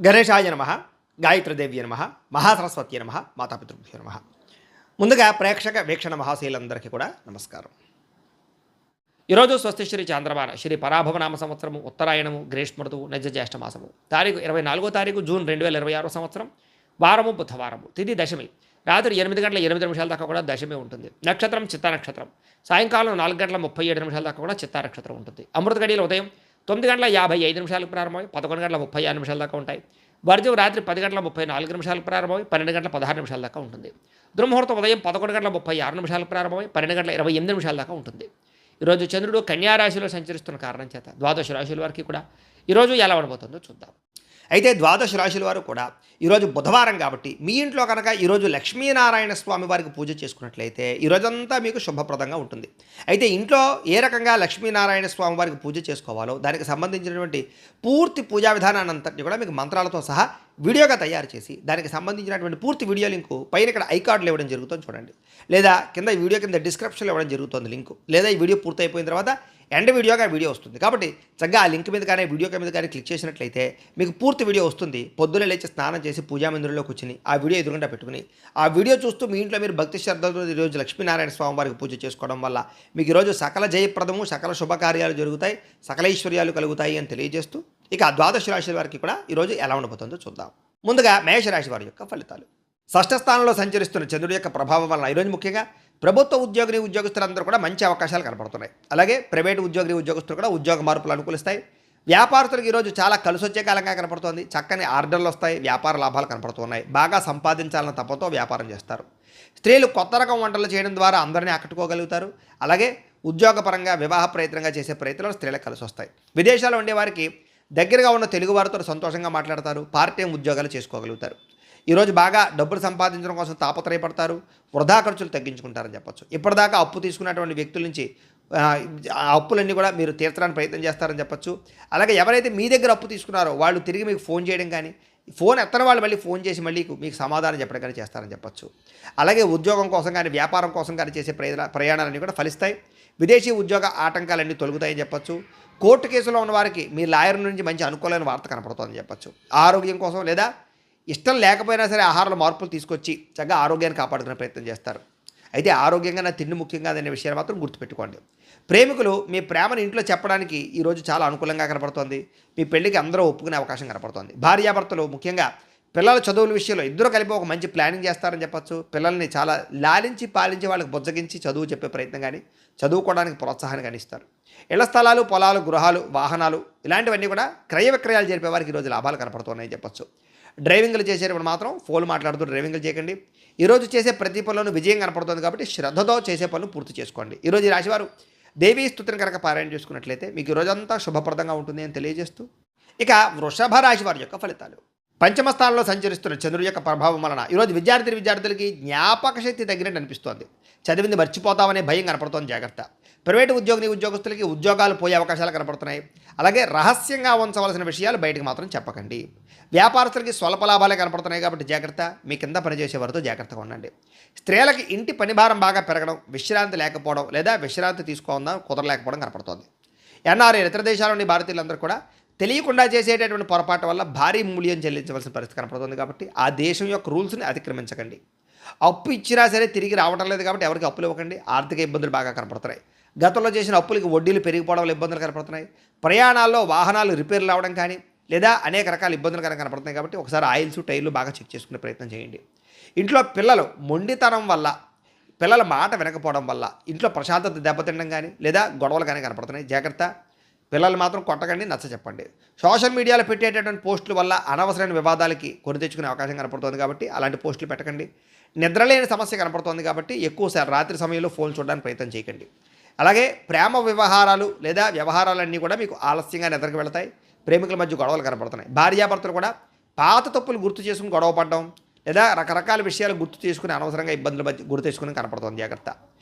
గణేశాయ నమ, గాయత్రీదేవ్య నమ, మహాసరస్వతి నమ, మాతాపితృభ్యో నమ. ముందుగా ప్రేక్షక వీక్షణ మహాశీలందరికీ కూడా నమస్కారం. ఈరోజు స్వస్తి శ్రీ చాంద్రమాన శ్రీ పరాభవనామ సంవత్సరము ఉత్తరాయణము గ్రీష్మ ఋతువు నిజ జ్యేష్ఠ మాసము తారీఖు 24 జూన్ 2026 సంవత్సరం వారము బుధవారము తిథి దశమి రాత్రి 8 గంటల 8 నిమిషాల దాకా కూడా దశమి ఉంటుంది. నక్షత్రం చిత్తా నక్షత్రం. సాయంకాలం 4 గంటల 37 నిమిషాల దాకా కూడా చిత్తా నక్షత్రం ఉంటుంది. అమృత గడియలు ఉదయం 9 గంటల 55 నిమిషాలకు ప్రారంభమై 11 గంటల 36 నిమిషాల దాకా ఉంటాయి. వర్జం రాత్రి 10 గంటల 34 నిమిషాలకు ప్రారంభమై 12 గంటల 16 నిమిషాల దాకా ఉంటుంది. దుర్ముహూర్తం ఉదయం 11 గంటల 36 నిమిషాలకు ప్రారంభమై 12 గంటల 28 నిమిషాల దాకా ఉంటుంది. ఈరోజు చంద్రుడు కన్యారాశిలో సంచరిస్తున్న కారణం చేత ద్వాదశ రాశుల వారికి కూడా ఈరోజు ఎలా ఉండబోతుందో చూద్దాం. అయితే ద్వాదశ రాశుల వారు కూడా ఈరోజు బుధవారం కాబట్టి మీ ఇంట్లో కనుక ఈరోజు లక్ష్మీనారాయణ స్వామి వారికి పూజ చేసుకున్నట్లయితే ఈరోజంతా మీకు శుభప్రదంగా ఉంటుంది. అయితే ఇంట్లో ఏ రకంగా లక్ష్మీనారాయణ స్వామి వారికి పూజ చేసుకోవాలో దానికి సంబంధించినటువంటి పూర్తి పూజా విధానాన్ని అంతటి కూడా మీకు మంత్రాలతో సహా వీడియోగా తయారు చేసి దానికి సంబంధించినటువంటి పూర్తి వీడియో లింకు పైన ఇక్కడ ఐకార్డులు ఇవ్వడం జరుగుతుంది చూడండి, లేదా కింద ఈ వీడియో కింద డిస్క్రిప్షన్లో ఇవ్వడం జరుగుతుంది లింకు, లేదా ఈ వీడియో పూర్తయిపోయిన తర్వాత ఎండ్ వీడియోగా వీడియో వస్తుంది. కాబట్టి చక్కగా ఆ లింక్ మీద కానీ వీడియో మీద కానీ క్లిక్ చేసినట్లయితే మీకు పూర్తి వీడియో వస్తుంది. పొద్దున్నే లేచి స్నానం చేసి పూజా మందిరంలో కూర్చుని ఆ వీడియో ఎదురుగా పెట్టుకుని ఆ వీడియో చూస్తూ మీ ఇంట్లో మీరు భక్తి శ్రద్ధతో ఈరోజు లక్ష్మీనారాయణ స్వామి వారికి పూజ చేసుకోవడం వల్ల మీకు ఈరోజు సకల జయప్రదము, సకల శుభకార్యాలు జరుగుతాయి, సకల ఐశ్వర్యాలు కలుగుతాయి అని తెలియజేస్తూ ఇక ద్వాదశ రాశి వారికి కూడా ఈరోజు ఎలా ఉండబోతుందో చూద్దాం. ముందుగా మేషరాశి వారి యొక్క ఫలితాలు. షష్ఠ స్థానంలో సంచరిస్తున్న చంద్రుడి యొక్క ప్రభావం వలన ఈరోజు ముఖ్యంగా ప్రభుత్వ ఉద్యోగులందరూ కూడా మంచి అవకాశాలు కనపడుతున్నాయి. అలాగే ప్రైవేటు ఉద్యోగస్తులు కూడా ఉద్యోగ మార్పులు అనుకూలిస్తాయి. వ్యాపారస్తులకు ఈరోజు చాలా కలిసొచ్చే కాలంగా కనపడుతోంది. చక్కని ఆర్డర్లు వస్తాయి, వ్యాపార లాభాలు కనపడుతున్నాయి. బాగా సంపాదించాలన్న తపంతో వ్యాపారం చేస్తారు. స్త్రీలు కొత్త రకం వంటలు చేయడం ద్వారా అందరినీ ఆకట్టుకోగలుగుతారు. అలాగే ఉద్యోగపరంగా వివాహ ప్రయత్నంగా చేసే ప్రయత్నాలు స్త్రీలకు కలిసి వస్తాయి. విదేశాల్లో ఉండేవారికి దగ్గరగా ఉన్న తెలుగు వారితో సంతోషంగా మాట్లాడతారు. పార్ట్ టైం ఉద్యోగాలు చేసుకోగలుగుతారు. ఈరోజు బాగా డబ్బులు సంపాదించడం కోసం తాపత్రయపడతారు. వృధా ఖర్చులు తగ్గించుకుంటారని చెప్పచ్చు. ఇప్పటిదాకా అప్పు తీసుకున్నటువంటి వ్యక్తుల నుంచి ఆ అప్పులన్నీ కూడా మీరు తీర్చడానికి ప్రయత్నం చేస్తారని చెప్పచ్చు. అలాగే ఎవరైతే మీ దగ్గర అప్పు తీసుకున్నారో వాళ్ళు తిరిగి మీకు ఫోన్ చేయడం కానీ, ఫోన్ ఎత్తని వాళ్ళు మళ్ళీ ఫోన్ చేసి మళ్ళీ మీకు సమాధానం చెప్పడం కానీ చేస్తారని చెప్పచ్చు. అలాగే ఉద్యోగం కోసం కానీ వ్యాపారం కోసం కానీ చేసే ప్రయాణాలన్నీ కూడా ఫలిస్తాయి. విదేశీ ఉద్యోగ ఆటంకాలన్నీ తొలగుతాయని చెప్పచ్చు. కోర్టు కేసులో ఉన్న వారికి మీ లాయర్ నుంచి మంచి అనుకూలమైన వార్త కనపడుతుందని చెప్పచ్చు. ఆరోగ్యం కోసం లేదా ఇష్టం లేకపోయినా సరే ఆహారంలో మార్పులు తీసుకొచ్చి చక్కగా ఆరోగ్యాన్ని కాపాడుకునే ప్రయత్నం చేస్తారు. అయితే ఆరోగ్యంగా నా తిండి ముఖ్యంగా అనే విషయాన్ని మాత్రం గుర్తుపెట్టుకోండి. ప్రేమికులు మీ ప్రేమను ఇంట్లో చెప్పడానికి ఈరోజు చాలా అనుకూలంగా కనపడుతోంది. మీ పెళ్లికి అందరూ ఒప్పుకునే అవకాశం కనపడుతోంది. భార్యాభర్తలు ముఖ్యంగా పిల్లల చదువుల విషయంలో ఇద్దరు కలిపి ఒక మంచి ప్లానింగ్ చేస్తారని చెప్పచ్చు. పిల్లల్ని చాలా లాలించి పాలించి వాళ్ళకి బుజ్జగించి చదువు చెప్పే ప్రయత్నం కానీ చదువుకోవడానికి ప్రోత్సాహాన్ని కానీ ఇస్తారు. ఇళ్ల స్థలాలు, పొలాలు, గృహాలు, వాహనాలు ఇలాంటివన్నీ కూడా క్రయ విక్రయాలు జరిపే వారికి ఈరోజు లాభాలు కనపడుతున్నాయని చెప్పచ్చు. డ్రైవింగ్లు చేసేటప్పుడు మాత్రం ఫోన్ మాట్లాడుతూ డ్రైవింగ్లు చేయకండి. ఈరోజు చేసే ప్రతి పనులను విజయం కనపడుతుంది కాబట్టి శ్రద్ధతో చేసే పనులు పూర్తి చేసుకోండి. ఈరోజు ఈ రాశివారు దేవీ స్తుతిని కనుక పారాయణ చేసుకున్నట్లయితే మీకు ఈరోజంతా శుభప్రదంగా ఉంటుంది అని తెలియజేస్తూ ఇక వృషభ రాశి వారి యొక్క ఫలితాలు. పంచమ స్థానంలో సంచరిస్తున్న చంద్రుడి యొక్క ప్రభావం వలన ఈరోజు విద్యార్థులకి జ్ఞాపక శక్తి తగ్గినట్టు అనిపిస్తోంది. చదివింది మర్చిపోతామనే భయం కనపడుతోంది, జాగ్రత్త. ప్రైవేటు ఉద్యోగస్తులకి ఉద్యోగాలు పోయే అవకాశాలు కనపడుతున్నాయి. అలాగే రహస్యంగా ఉంచవలసిన విషయాలు బయటకు మాత్రం చెప్పకండి. వ్యాపారస్తులకి స్వల్ప లాభాలే కనపడుతున్నాయి కాబట్టి జాగ్రత్త. మీ కింద పనిచేసే వారితో జాగ్రత్తగా ఉండండి. స్త్రీలకి ఇంటి పని భారం బాగా పెరగడం, విశ్రాంతి లేకపోవడం లేదా విశ్రాంతి తీసుకోవడం కుదరలేకపోవడం కనపడుతోంది. ఎన్ఆర్ఐ ఇతర దేశాల నుండి భారతీయులందరూ కూడా తెలియకుండా చేసేటటువంటి పొరపాటు వల్ల భారీ మూల్యం చెల్లించవలసిన పరిస్థితి కనపడుతుంది కాబట్టి ఆ దేశం యొక్క రూల్స్ని అతిక్రమించకండి. అప్పు ఇచ్చినా సరే తిరిగి రావడం లేదు కాబట్టి ఎవరికి అప్పులు ఇవ్వకండి. ఆర్థిక ఇబ్బందులు బాగా కనపడుతున్నాయి. గతంలో చేసిన అప్పులకి వడ్డీలు పెరిగిపోవడం వల్ల ఇబ్బందులు కనపడుతున్నాయి. ప్రయాణాల్లో వాహనాలు రిపేర్లు అవ్వడం కానీ లేదా అనేక రకాల ఇబ్బందులు కనపడుతున్నాయి కాబట్టి ఒకసారి ఆయిల్స్, టైర్లు బాగా చెక్ చేసుకునే ప్రయత్నం చేయండి. ఇంట్లో పిల్లలు మొండితనం వల్ల, పిల్లల మాట వినకపోవడం వల్ల ఇంట్లో ప్రశాంతత దెబ్బతినడం కానీ లేదా గొడవలు కానీ కనపడుతున్నాయి, జాగ్రత్త. పిల్లలు మాత్రం కొట్టకండి, నచ్చ చెప్పండి. సోషల్ మీడియాలో పెట్టేటటువంటి పోస్టుల వల్ల అనవసరమైన వివాదాలకి కొని తెచ్చుకునే అవకాశం కనపడుతుంది కాబట్టి అలాంటి పోస్టులు పెట్టకండి. నిద్రలేని సమస్య కనపడుతుంది కాబట్టి ఎక్కువసారి రాత్రి సమయంలో ఫోన్ చూడడానికి ప్రయత్నం చేయకండి. అలాగే ప్రేమ వ్యవహారాలు లేదా వ్యవహారాలన్నీ కూడా మీకు ఆలస్యంగా నిద్రకు వెళతాయి. ప్రేమికుల మధ్య గొడవలు కనపడుతున్నాయి. భార్యాభర్తలు కూడా పాత తప్పులు గుర్తు చేసుకుని గొడవ పడడం లేదా రకరకాల విషయాలు గుర్తు చేసుకుని అనవసరంగా ఇబ్బందుల మధ్య గుర్తు తెచ్చుకుని కనపడుతుంది, జాగ్రత్త.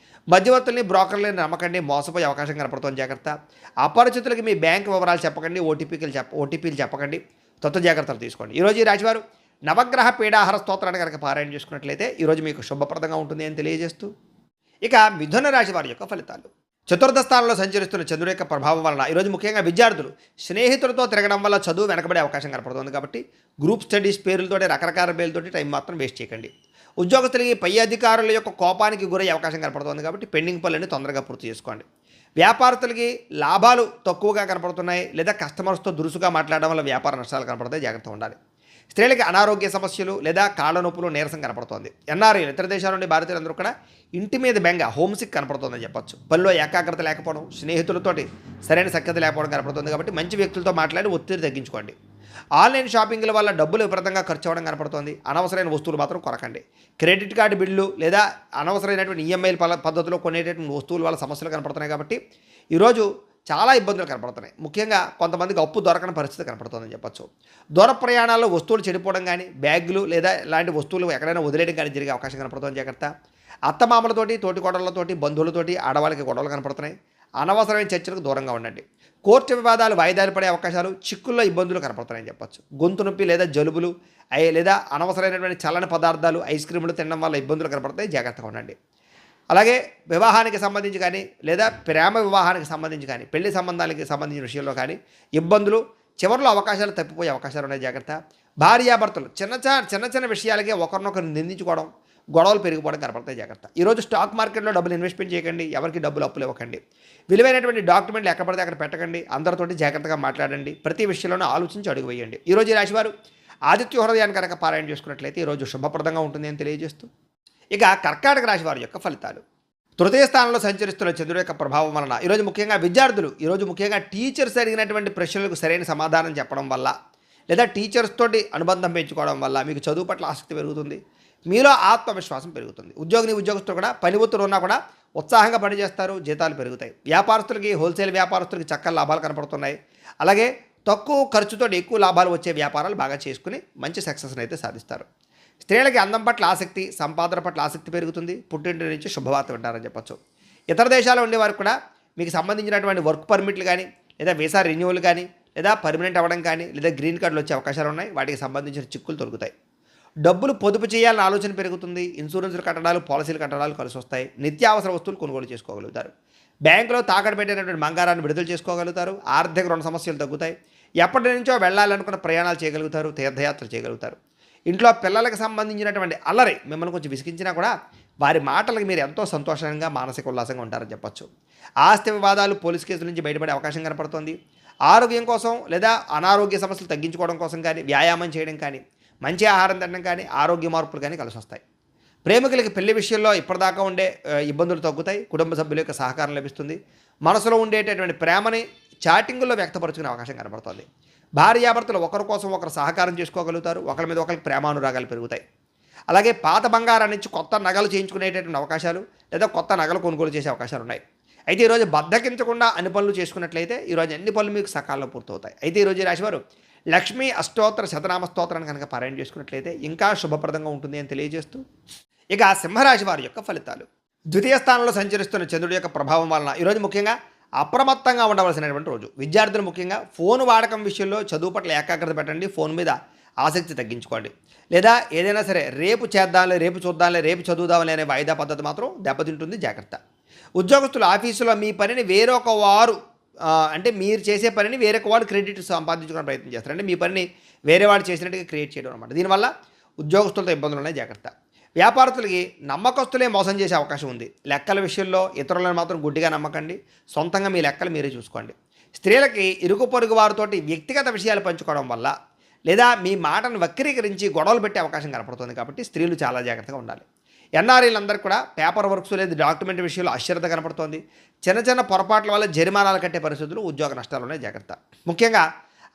మధ్యవర్తుల్ని, బ్రోకర్లని నమ్మకండి, మోసపోయే అవకాశం కనపడుతుంది, జాగ్రత్త. అపరిచితులకి మీ బ్యాంక్ వివరాలు చెప్పకండి, ఓటీపీలు చెప్పకండి, జాగ్రత్తలు తీసుకోండి. ఈరోజు ఈ రాశివారు నవగ్రహ పీడాహార స్తోత్రాన్ని కనుక పారాయణ చేసుకున్నట్లయితే ఈరోజు మీకు శుభప్రదంగా ఉంటుంది అని తెలియజేస్తూ ఇక మిథున రాశి వారి యొక్క ఫలితాలు. చతుర్థ స్థానంలో సంచరిస్తున్న చంద్రుడి యొక్క ప్రభావం వలన ఈరోజు ముఖ్యంగా విద్యార్థులు స్నేహితులతో తిరగడం వల్ల చదువు వెనకబడే అవకాశం కనపడుతుంది. కాబట్టి గ్రూప్ స్టడీస్ పేర్లతోటి రకరకాల పేర్లతోటి టైం మాత్రం వేస్ట్ చేయకండి. ఉద్యోగస్తులకి పై అధికారుల యొక్క కోపానికి గురయ్యే అవకాశం కనపడుతుంది. కాబట్టి పెండింగ్ పనులన్నీ తొందరగా పూర్తి చేసుకోండి. వ్యాపారస్తులకి లాభాలు తక్కువగా కనపడుతున్నాయి, లేదా కస్టమర్స్తో దురుసుగా మాట్లాడడం వల్ల వ్యాపార నష్టాలు కనపడతాయి, జాగ్రత్తగా ఉండాలి. స్త్రీలకి అనారోగ్య సమస్యలు లేదా కాళ్ళ నొప్పులు నీరసం కనపడుతోంది. ఎన్ఆర్ఐ ఇతర దేశాల నుండి భారతీయులందరూ కూడా ఇంటి మీద బెంగ హోమ్సిక్ కనపడుతుందని చెప్పొచ్చు. పనిలో ఏకాగ్రత లేకపోవడం, స్నేహితులతోటి సరైన సఖ్యత లేకపోవడం కనపడుతుంది. కాబట్టి మంచి వ్యక్తులతో మాట్లాడి ఒత్తిడి తగ్గించుకోండి. ఆన్లైన్ షాపింగ్ల వల్ల డబ్బులు విపరీతంగా ఖర్చు అవ్వడం కనపడుతుంది. అనవసరమైన వస్తువులు మాత్రం కొనకండి. క్రెడిట్ కార్డు బిల్లు లేదా అనవసరమైనటువంటి ఈఎంఐల పద్ధతిలో కొనేటటువంటి వస్తువుల వల్ల సమస్యలు కనపడుతున్నాయి. కాబట్టి ఈరోజు చాలా ఇబ్బందులు కనపడుతున్నాయి. ముఖ్యంగా కొంతమందికి అప్పు దొరకని పరిస్థితి కనపడుతుందని చెప్పొచ్చు. దూర ప్రయాణాల్లో వస్తువులు చెడిపోవడం కానీ, బ్యాగులు లేదా ఇలాంటి వస్తువులు ఎక్కడైనా వదిలేయడం కానీ జరిగే అవకాశం కనపడుతుంది, జాగ్రత్త. అత్తమామలతోటి, తోటికోడళ్లతోటి, బంధువులతోటి ఆడవాళ్ళకి గొడవలు కనపడుతున్నాయి. అనవసరమైన చర్చలకు దూరంగా ఉండండి. కోర్టు వివాదాలు వాయిదాలు పడే అవకాశాలు, చిక్కుల్లో ఇబ్బందులు కనపడుతున్నాయని చెప్పొచ్చు. గొంతు నొప్పి లేదా జలుబులు లేదా అనవసరమైనటువంటి చల్లని పదార్థాలు, ఐస్ క్రీములు తినడం వల్ల ఇబ్బందులు కనపడతాయి, జాగ్రత్తగా ఉండండి. అలాగే వివాహానికి సంబంధించి కానీ, లేదా ప్రేమ వివాహానికి సంబంధించి కానీ, పెళ్లి సంబంధాలకి సంబంధించిన విషయంలో కానీ ఇబ్బందులు, చివరిలో అవకాశాలు తప్పిపోయే అవకాశాలు ఉన్నాయి, జాగ్రత్త. భార్యాభర్తలు చిన్న చిన్న విషయాలకే ఒకరినొకరు నిందించుకోవడం, గొడవలు పెరిగిపోవడం కనపడతాయి, జాగ్రత్త. ఈరోజు స్టాక్ మార్కెట్లో డబ్బులు ఇన్వెస్ట్మెంట్ చేయకండి, ఎవరికి డబ్బులు అప్పులు ఇవ్వకండి. విలువైనటువంటి డాక్యుమెంట్లు ఎక్కడ పడితే అక్కడ పెట్టకండి. అందరితోటి జాగ్రత్తగా మాట్లాడండి. ప్రతి విషయంలోనూ ఆలోచించి అడుగు వేయండి. ఈరోజు ఈ రాశివారు ఆదిత్య హృదయాన్ని కనుక పారాయణ చేసుకున్నట్లయితే ఈరోజు శుభప్రదంగా ఉంటుంది అని తెలియజేస్తూ, ఇక కర్కాటక రాశి వారి యొక్క ఫలితాలు. తృతీయ స్థానంలో సంచరిస్తున్న చంద్రుడి యొక్క ప్రభావం వలన ఈరోజు ముఖ్యంగా విద్యార్థులు, ఈరోజు ముఖ్యంగా టీచర్స్ అడిగినటువంటి ప్రశ్నలకు సరైన సమాధానం చెప్పడం వల్ల, లేదా టీచర్స్ తోటి అనుబంధం పెంచుకోవడం వల్ల మీకు చదువు పట్ల ఆసక్తి పెరుగుతుంది, మీలో ఆత్మవిశ్వాసం పెరుగుతుంది. ఉద్యోగస్తులు కూడా పని ఒత్తిడి ఉన్నా కూడా ఉత్సాహంగా పనిచేస్తారు, జీతాలు పెరుగుతాయి. వ్యాపారస్తులకి, హోల్సేల్ వ్యాపారస్తులకి చక్కని లాభాలు కనపడుతున్నాయి. అలాగే తక్కువ ఖర్చుతో ఎక్కువ లాభాలు వచ్చే వ్యాపారాలు బాగా చేసుకుని మంచి సక్సెస్ని అయితే సాధిస్తారు. స్త్రీలకి అందం పట్ల ఆసక్తి, సంపాదన పట్ల ఆసక్తి పెరుగుతుంది. పుట్టింటి నుంచి శుభవార్త వింటారని చెప్పచ్చు. ఇతర దేశాల్లో ఉండేవారు కూడా మీకు సంబంధించినటువంటి వర్క్ పర్మిట్లు కానీ, లేదా వీసా రెన్యూవల్ కానీ, లేదా పర్మనెంట్ అవ్వడం కానీ, లేదా గ్రీన్ కార్డులు వచ్చే అవకాశాలు ఉన్నాయి. వాటికి సంబంధించిన చిక్కులు తొలుగుతాయి. డబ్బులు పొదుపు చేయాలన్న ఆలోచన పెరుగుతుంది. ఇన్సూరెన్స్లు కట్టడాలు, పాలసీలు కట్టడాలు కలిసి వస్తాయి. నిత్యావసర వస్తువులు కొనుగోలు చేసుకోగలుగుతారు. బ్యాంకులో తాకట్టు పెట్టినటువంటి బంగారాన్ని విడుదల చేసుకోగలుగుతారు. ఆర్థిక రుణ సమస్యలు తగ్గుతాయి. ఎప్పటి నుంచో వెళ్ళాలనుకున్న ప్రయాణాలు చేయగలుగుతారు, తీర్థయాత్రలు చేయగలుగుతారు. ఇంట్లో పిల్లలకు సంబంధించినటువంటి అల్లరి మిమ్మల్ని కొంచెం విసిగించినా కూడా వారి మాటలకు మీరు ఎంతో సంతోషంగా, మానసిక ఉల్లాసంగా ఉంటారని చెప్పచ్చు. ఆస్తి వివాదాలు, పోలీస్ కేసుల నుంచి బయటపడే అవకాశం కనపడుతుంది. ఆరోగ్యం కోసం లేదా అనారోగ్య సమస్యలు తగ్గించుకోవడం కోసం కానీ, వ్యాయామం చేయడం కానీ, మంచి ఆహారం తినడం కానీ, ఆరోగ్య మార్పులు కానీ కలిసి వస్తాయి. ప్రేమికులకి పెళ్లి విషయంలో ఇప్పటిదాకా ఉండే ఇబ్బందులు తగ్గుతాయి. కుటుంబ సభ్యుల యొక్క సహకారం లభిస్తుంది. మనసులో ఉండేటటువంటి ప్రేమని చాటింగుల్లో వ్యక్తపరుచుకునే అవకాశం కనబడుతుంది. భార్యాభర్తలు ఒకరి కోసం ఒకరు సహకారం చేసుకోగలుగుతారు. ఒకరి మీద ఒకరికి ప్రేమానురాగాలు పెరుగుతాయి. అలాగే పాత బంగారాన్ని నుంచి కొత్త నగలు చేయించుకునేటటువంటి అవకాశాలు, లేదా కొత్త నగలు కొనుగోలు చేసే అవకాశాలు ఉన్నాయి. అయితే ఈరోజు బద్దకించకుండా అన్ని పనులు చేసుకున్నట్లయితే ఈరోజు అన్ని పనులు మీకు సకాలంలో పూర్తవుతాయి. అయితే ఈరోజు ఈ రాశివారు లక్ష్మీ అష్టోత్తర శతనామ స్తోత్రాన్ని కనుక పారాయణ చేసుకున్నట్లయితే ఇంకా శుభప్రదంగా ఉంటుంది అని తెలియజేస్తూ, ఇక సింహరాశి వారి యొక్క ఫలితాలు. ద్వితీయ స్థానంలో సంచరిస్తున్న చంద్రుడి యొక్క ప్రభావం వలన ఈరోజు ముఖ్యంగా అప్రమత్తంగా ఉండవలసినటువంటి రోజు. విద్యార్థులు ముఖ్యంగా ఫోన్ వాడకం విషయంలో చదువు పట్ల ఏకాగ్రత పెట్టండి. ఫోన్ మీద ఆసక్తి తగ్గించుకోండి. లేదా ఏదైనా సరే రేపు చేద్దాంలే, రేపు చూద్దాంలే, రేపు చదువుదాంలే అనే వాయిదా పద్ధతి మాత్రం దెబ్బతింటుంది, జాగ్రత్త. ఉద్యోగస్తులు ఆఫీసులో మీ పనిని వేరొక వారు అంటే మీరు చేసే పనిని వేరొక వాడు క్రెడిట్ సంపాదించుకునే ప్రయత్నం చేస్తారు. అంటే మీ పనిని వేరే వాడు చేసినట్టుగా క్రియేట్ చేయడం అనమాట. దీనివల్ల ఉద్యోగస్తులతో ఇబ్బందులు ఉన్నాయి, జాగ్రత్త. వ్యాపారస్తులకి నమ్మకస్తులే మోసం చేసే అవకాశం ఉంది. లెక్కల విషయంలో ఇతరులను మాత్రం గుడ్డిగా నమ్మకండి. సొంతంగా మీ లెక్కలు మీరే చూసుకోండి. స్త్రీలకి ఇరుగు పొరుగు వారితోటి వ్యక్తిగత విషయాలు పంచుకోవడం వల్ల, లేదా మీ మాటను వక్రీకరించి గొడవలు పెట్టే అవకాశం కనపడుతుంది. కాబట్టి స్త్రీలు చాలా జాగ్రత్తగా ఉండాలి. ఎన్ఆర్ఐలందరూ కూడా పేపర్ వర్క్స్ లేదా డాక్యుమెంట్ విషయంలో అశ్రద్ధ కనపడుతోంది. చిన్న చిన్న పొరపాట్ల వల్ల జరిమానాలు కట్టే పరిస్థితులు, ఉద్యోగ నష్టాలు ఉన్నాయి, జాగ్రత్త. ముఖ్యంగా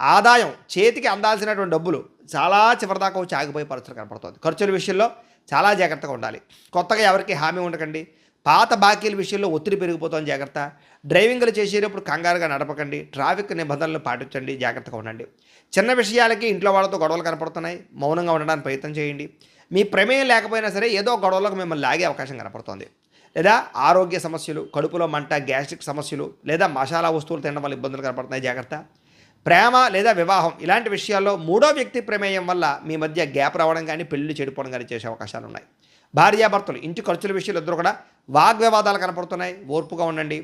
ఆదాయం చేతికి అందాల్సినటువంటి డబ్బులు చాలా చివరిదాకా వచ్చి ఆగిపోయే పరిస్థితులు కనపడుతుంది. ఖర్చుల విషయంలో చాలా జాగ్రత్తగా ఉండాలి. కొత్తగా ఎవరికి హామీ ఉండకండి. పాత బాకీల విషయంలో ఒత్తిడి పెరిగిపోతుంది, జాగ్రత్త. డ్రైవింగ్లు చేసేటప్పుడు కంగారుగా నడపకండి. ట్రాఫిక్ నిబంధనలు పాటించండి, జాగ్రత్తగా ఉండండి. చిన్న విషయాలకి ఇంట్లో వాళ్ళతో గొడవలు కనపడుతున్నాయి, మౌనంగా ఉండడానికి ప్రయత్నం చేయండి. మీ ప్రమేయం లేకపోయినా సరే ఏదో గొడవలకు మిమ్మల్ని లాగే అవకాశం కనపడుతుంది. లేదా ఆరోగ్య సమస్యలు, కడుపులో మంట, గ్యాస్ట్రిక్ సమస్యలు, లేదా మసాలా వస్తువులు తినడం వల్ల ఇబ్బందులు కనపడుతున్నాయి, జాగ్రత్త. ప్రేమ లేదా వివాహం ఇలాంటి విషయాల్లో మూడో వ్యక్తి ప్రమేయం వల్ల మీ మధ్య గ్యాప్ రావడం కానీ, పెళ్లి చెడిపోవడం కానీ చేసే అవకాశాలు ఉన్నాయి. భార్యాభర్తలు ఇంటి ఖర్చుల విషయాలు ఇద్దరు కూడా వాగ్వివాదాలు కనపడుతున్నాయి, ఓర్పుగా ఉండండి.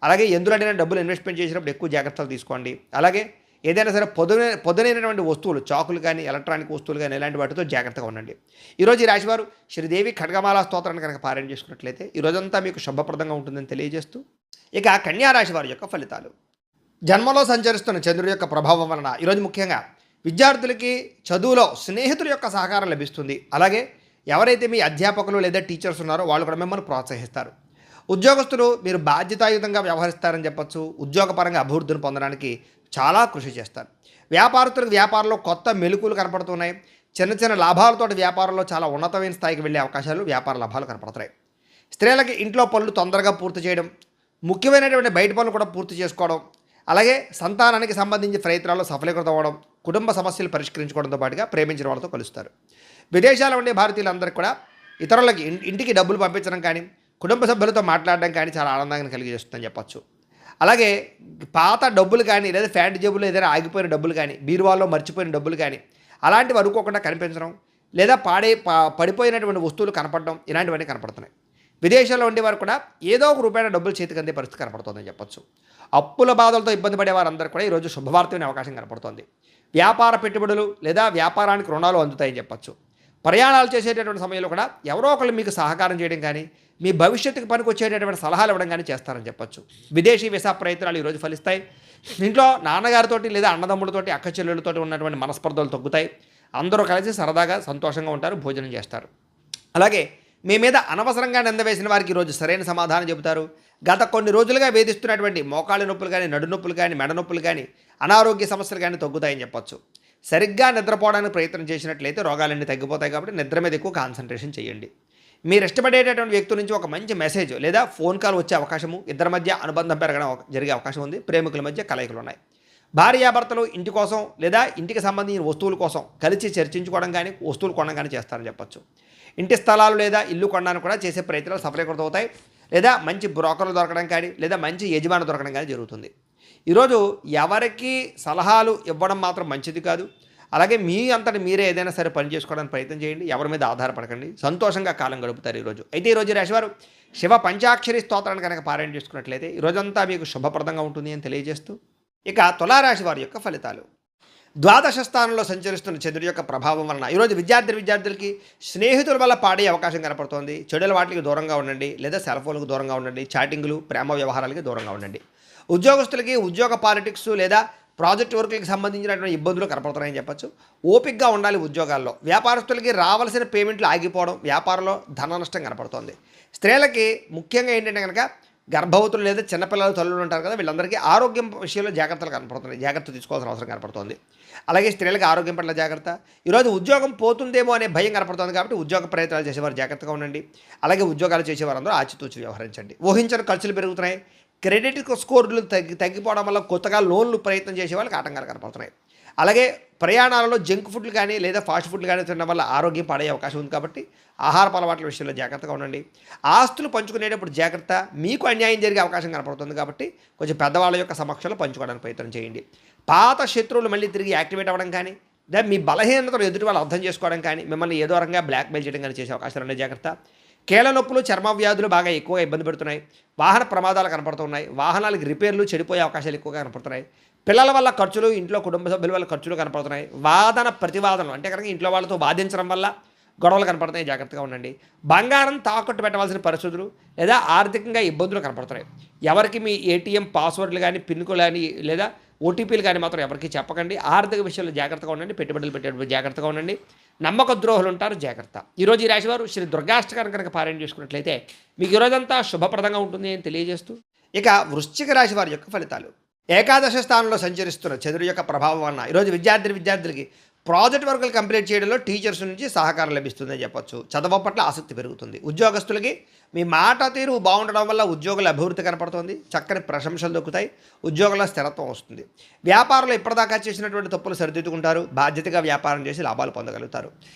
అలాగే ఎందులోనైనా డబ్బులు ఇన్వెస్ట్మెంట్ చేసినప్పుడు ఎక్కువ జాగ్రత్తలు తీసుకోండి. అలాగే ఏదైనా సరే పొదునైనటువంటి వస్తువులు, చాకులు కానీ, ఎలక్ట్రానిక్ వస్తువులు కానీ ఇలాంటి వాటితో జాగ్రత్తగా ఉండండి. ఈరోజు ఈ రాశివారు శ్రీదేవి ఖడ్గమాల స్తోత్రాన్ని కనుక పారాయణ చేసుకున్నట్లయితే ఈ రోజంతా మీకు శుభప్రదంగా ఉంటుందని తెలియజేస్తూ, ఇక కన్యా రాశి వారి యొక్క ఫలితాలు. జన్మలో సంచరిస్తున్న చంద్రుడి యొక్క ప్రభావం వలన ఈరోజు ముఖ్యంగా విద్యార్థులకి చదువులో స్నేహితుల యొక్క సహకారం లభిస్తుంది. అలాగే ఎవరైతే మీ అధ్యాపకులు లేదా టీచర్స్ ఉన్నారో వాళ్ళు కూడా మిమ్మల్ని ప్రోత్సహిస్తారు. ఉద్యోగస్తులు మీరు బాధ్యతాయుతంగా వ్యవహరిస్తారని చెప్పొచ్చు. ఉద్యోగపరంగా అభివృద్ధిని పొందడానికి చాలా కృషి చేస్తారు. వ్యాపారస్తులకు వ్యాపారంలో కొత్త మెలుకులు కనపడుతున్నాయి. చిన్న చిన్న లాభాలతో వ్యాపారంలో చాలా ఉన్నతమైన స్థాయికి వెళ్ళే అవకాశాలు, వ్యాపార లాభాలు కనపడుతున్నాయి. స్త్రీలకి ఇంట్లో పనులు తొందరగా పూర్తి చేయడం, ముఖ్యమైనటువంటి బయట పనులు కూడా పూర్తి చేసుకోవడం, అలాగే సంతానానికి సంబంధించి ప్రయత్నాల్లో సఫలీకృతం అవ్వడం, కుటుంబ సమస్యలు పరిష్కరించుకోవడంతో పాటుగా ప్రేమించిన వాళ్ళతో కలుస్తారు. విదేశాల్లో ఉండే భారతీయులందరికీ కూడా ఇతరులకి ఇంటికి డబ్బులు పంపించడం కానీ, కుటుంబ సభ్యులతో మాట్లాడడం కానీ చాలా ఆనందాన్ని కలిగజేస్తుందని చెప్పచ్చు. అలాగే పాత డబ్బులు కానీ, లేదా ఫ్యాంట్ జేబులో ఏదైనా ఆగిపోయిన డబ్బులు కానీ, బీరువాల్లో మర్చిపోయిన డబ్బులు కానీ అలాంటివి అనుకోకుండా కనిపించడం, లేదా పడిపోయినటువంటి వస్తువులు కనపడడం, ఇలాంటివన్నీ కనపడుతున్నాయి. విదేశాల్లో ఉండేవారు కూడా ఏదో ఒక రూపాయల డబ్బులు చేతికి అందే పరిస్థితి కనపడుతుందని చెప్పచ్చు. అప్పుల బాధలతో ఇబ్బంది పడే వారందరూ కూడా ఈరోజు శుభవార్త వినే అవకాశం కనపడుతోంది. వ్యాపార పెట్టుబడులు లేదా వ్యాపారానికి రుణాలు అందుతాయని చెప్పచ్చు. ప్రయాణాలు చేసేటటువంటి సమయంలో కూడా ఎవరో ఒకళ్ళు మీకు సహకారం చేయడం కానీ, మీ భవిష్యత్తుకు పనికి వచ్చేటటువంటి సలహాలు ఇవ్వడం కానీ చేస్తారని చెప్పచ్చు. విదేశీ వీసా ప్రయత్నాలు ఈరోజు ఫలిస్తాయి. ఇంట్లో నాన్నగారితోటి లేదా అన్నదమ్ములతోటి, అక్క చెల్లెళ్ళతోటి ఉన్నటువంటి మనస్పర్ధలు తగ్గుతాయి. అందరూ కలిసి సరదాగా సంతోషంగా ఉంటారు, భోజనం చేస్తారు. అలాగే మీ మీద అనవసరంగా నిందవేసిన వారికి ఈరోజు సరైన సమాధానం చెబుతారు. గత కొన్ని రోజులుగా వేధిస్తున్నటువంటి మోకాళ్ళ నొప్పులు కానీ, నడు నొప్పులు కానీ, మెడ నొప్పులు కానీ, అనారోగ్య సమస్యలు కానీ తగ్గుతాయని చెప్పచ్చు. సరిగ్గా నిద్రపోవడానికి ప్రయత్నం చేసినట్లయితే రోగాలన్నీ తగ్గిపోతాయి. కాబట్టి నిద్ర మీద ఎక్కువ కాన్సన్ట్రేషన్ చేయండి. మీరు ఇష్టపడేటటువంటి వ్యక్తి నుంచి ఒక మంచి మెసేజ్ లేదా ఫోన్ కాల్ వచ్చే అవకాశము, ఇద్దరి మధ్య అనుబంధం పెరగడం జరిగే అవకాశం ఉంది. ప్రేమికుల మధ్య కలయికలు ఉన్నాయి. భార్యాభర్తలు ఇంటి కోసం లేదా ఇంటికి సంబంధించిన వస్తువుల కోసం కలిసి చర్చించుకోవడం కానీ, వస్తువులు కొనడం కానీ చేస్తారని చెప్పచ్చు. ఇంటి స్థలాలు లేదా ఇల్లు కొనడానికి కూడా చేసే ప్రయత్నాలు సఫలీకృతం అవుతాయి. లేదా మంచి బ్రోకర్లు దొరకడం కానీ, లేదా మంచి యజమాని దొరకడం కానీ జరుగుతుంది. ఈరోజు ఎవరికి సలహాలు ఇవ్వడం మాత్రం మంచిది కాదు. అలాగే మీ అంతటి మీరే ఏదైనా సరే పని చేసుకోవడానికి ప్రయత్నం చేయండి. ఎవరి మీద ఆధారపడకండి. సంతోషంగా కాలం గడుపుతారు ఈరోజు. అయితే ఈరోజు రాశివారు శివ పంచాక్షరి స్తోత్రాన్ని కనుక పారాయణ చేసుకున్నట్లయితే ఈరోజంతా మీకు శుభప్రదంగా ఉంటుంది అని తెలియజేస్తూ, ఇక తులారాశి వారి యొక్క ఫలితాలు. ద్వాదశ స్థానంలో సంచరిస్తున్న చంద్రుడి యొక్క ప్రభావం వలన ఈరోజు విద్యార్థులకి స్నేహితుల వల్ల పాడే అవకాశం కనపడుతోంది. చెడుల వాటికి దూరంగా ఉండండి, లేదా సెల్ ఫోన్లకు దూరంగా ఉండండి. చాటింగ్లు, ప్రేమ వ్యవహారాలకి దూరంగా ఉండండి. ఉద్యోగస్తులకి ఉద్యోగ పాలిటిక్స్ లేదా ప్రాజెక్ట్ వర్క్లకు సంబంధించినటువంటి ఇబ్బందులు కనపడుతున్నాయని చెప్పచ్చు. ఓపికగా ఉండాలి ఉద్యోగాల్లో. వ్యాపారస్తులకి రావాల్సిన పేమెంట్లు ఆగిపోవడం, వ్యాపారంలో ధన నష్టం కనపడుతోంది. స్త్రీలకి ముఖ్యంగా ఏంటంటే కనుక గర్భవతులు లేదా చిన్నపిల్లలు తల్లులు ఉంటారు కదా, వీళ్ళందరికీ ఆరోగ్యం విషయంలో జాగ్రత్తలు కనపడుతున్నాయి. జాగ్రత్త తీసుకోవాల్సిన అవసరం కనపడుతోంది. అలాగే స్త్రీలకు ఆరోగ్యం పట్ల జాగ్రత్త. ఈరోజు ఉద్యోగం పోతుందేమో అనే భయం కనపడుతుంది. కాబట్టి ఉద్యోగ ప్రయత్నాలు చేసేవారు జాగ్రత్తగా ఉండండి. అలాగే ఉద్యోగాలు చేసేవారందరూ ఆచితూచి వ్యవహరించండి. ఊహించని ఖర్చులు పెరుగుతున్నాయి. క్రెడిట్ స్కోర్లు తగ్గిపోవడం వల్ల కొత్తగా లోన్లు ప్రయత్నం చేసే వాళ్ళకి ఆటంకాలు కనపడుతున్నాయి. అలాగే ప్రయాణాలలో జంక్ ఫుడ్లు కానీ లేదా ఫాస్ట్ ఫుడ్లు కానీ తినడం వల్ల ఆరోగ్యం పాడే అవకాశం ఉంది. కాబట్టి ఆహారపు అలవాట్ల విషయంలో జాగ్రత్తగా ఉండండి. ఆస్తులు పంచుకునేటప్పుడు జాగ్రత్త. మీకు అన్యాయం జరిగే అవకాశం కనపడుతుంది. కాబట్టి కొంచెం పెద్దవాళ్ళ యొక్క సమక్షంలో పంచుకోవడానికి ప్రయత్నం చేయండి. పాత శత్రువులు మళ్ళీ తిరిగి యాక్టివేట్ అవ్వడం కానీ, లేదా మీ బలహీనతలు ఎదుటి వాళ్ళు అర్థం చేసుకోవడం కానీ, మిమ్మల్ని ఏదో రకంగా బ్లాక్మెయిల్ చేయడం కానీ చేసే అవకాశాలు ఉన్నాయి. జాగ్రత్త. కీళ్ళ నొప్పులు, చర్మ వ్యాధులు బాగా ఎక్కువగా ఇబ్బంది పెడుతున్నాయి. వాహన ప్రమాదాలు కనపడుతున్నాయి. వాహనాలకు రిపేర్లు, చెడిపోయే అవకాశాలు ఎక్కువగా కనపడుతున్నాయి. పిల్లల వల్ల ఖర్చులు, ఇంట్లో కుటుంబ సభ్యుల వల్ల ఖర్చులు కనపడుతున్నాయి. వాదన ప్రతివాదనలు అంటే కనుక ఇంట్లో వాళ్ళతో వాదించడం వల్ల గొడవలు కనపడుతున్నాయి. జాగ్రత్తగా ఉండండి. బంగారం తాకట్టు పెట్టవలసిన పరిస్థితులు లేదా ఆర్థికంగా ఇబ్బందులు కనపడుతున్నాయి. ఎవరికి మీ ఏటీఎం పాస్వర్డ్లు కానీ, పిన్లు కానీ, లేదా ఓటీపీలు కానీ మాత్రం ఎవరికి చెప్పకండి. ఆర్థిక విషయంలో జాగ్రత్తగా ఉండండి. పెట్టుబడులు పెట్టేటప్పుడు జాగ్రత్తగా ఉండండి. నమ్మక ద్రోహులు ఉంటారు. జాగ్రత్త. ఈరోజు ఈ రాశివారు శ్రీ దుర్గాష్టకాన్ని కనుక పారాయణ చేసుకున్నట్లయితే మీకు ఈరోజంతా శుభప్రదంగా ఉంటుంది అని తెలియజేస్తూ, ఇక వృశ్చిక రాశి వారి యొక్క ఫలితాలు. ఏకాదశ స్థానంలో సంచరిస్తున్న చంద్రుడి యొక్క ప్రభావం వలన ఈరోజు విద్యార్థులకి ప్రాజెక్ట్ వర్కులు కంప్లీట్ చేయడంలో టీచర్స్ నుంచి సహకారం లభిస్తుందని చెప్పొచ్చు. చదువు పట్ల ఆసక్తి పెరుగుతుంది. ఉద్యోగస్తులకి మీ మాట తీరు బాగుండడం వల్ల ఉద్యోగుల అభివృద్ధి కనపడుతుంది. చక్కని ప్రశంసలు దొక్కుతాయి. ఉద్యోగుల స్థిరత్వం వస్తుంది. వ్యాపారంలో ఇప్పటిదాకా చేసినటువంటి తప్పులు సరిదిద్దుకుంటారు. బాధ్యతగా వ్యాపారం చేసి లాభాలు పొందగలుగుతారు.